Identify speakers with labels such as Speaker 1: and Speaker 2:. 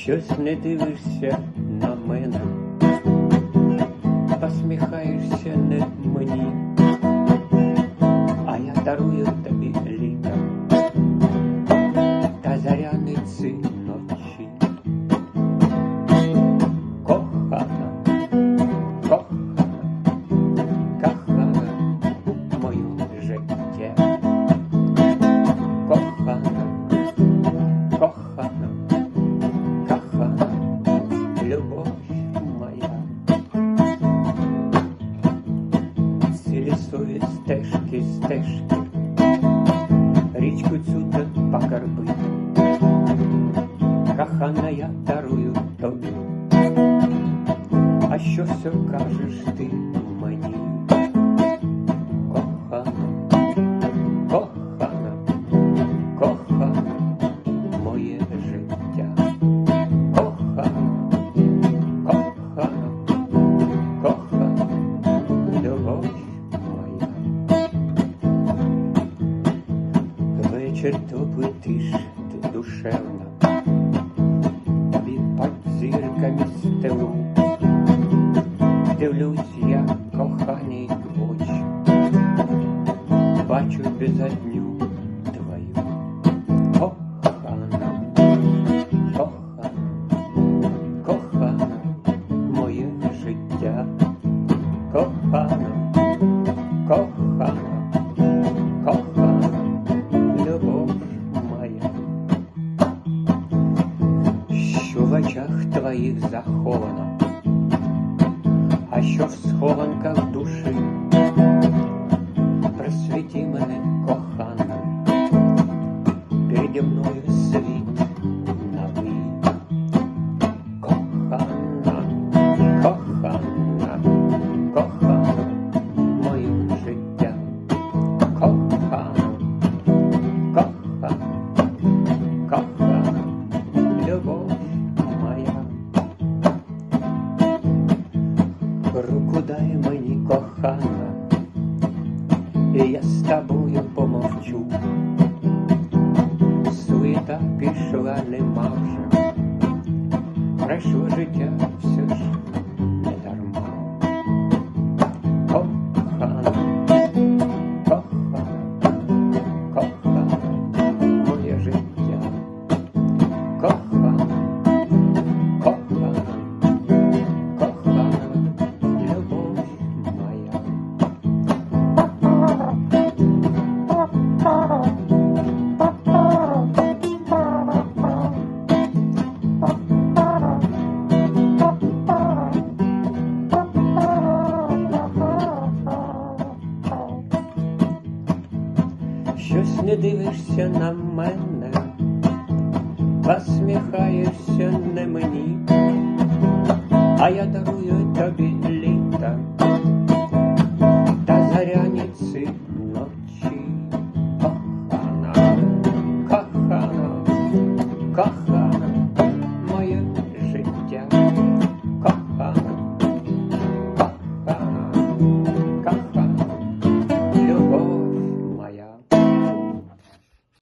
Speaker 1: Щось не дивишся на мене, посміхаєшся не мені, а я дарую тобі літо та заряниці ночі. Кохана, кохана, кохана моє життя. Кохана, кохана, кохана, любов моя. Ці лісові стежки, стежки, річку цю покорби. Кохана, я дарую тобі, а що все кажеш ти мені? Кохана, кохана, кохана моє життя. Кохана, кохана, кохана, любов моя. Вечір теплий, тиша душевна, тобі під зірками стелу. Дивлюсь я, коханий, в очі, бачу безодню твою. Кохана, кохана, кохана моє життя. Кохана, кохана, кохана, любов моя. Що в очах твоїх заховано, а що в схованках душі? Просвіті мене, кохана, переді мною світ новий. Кохана, кохана, кохана моє життя. Кохана, кохана, кохана, любов моя. Руку дай мені, кохана, і я з тобою помовчу. Суета пішла, нема вже, пройшло життя все ж не дарма. Кохана, кохана, кохана моє життя. Кохана, кохана, кохана любов моя. Щось не дивишся на мене, посміхаєшся не мені, а я дарую тобі літо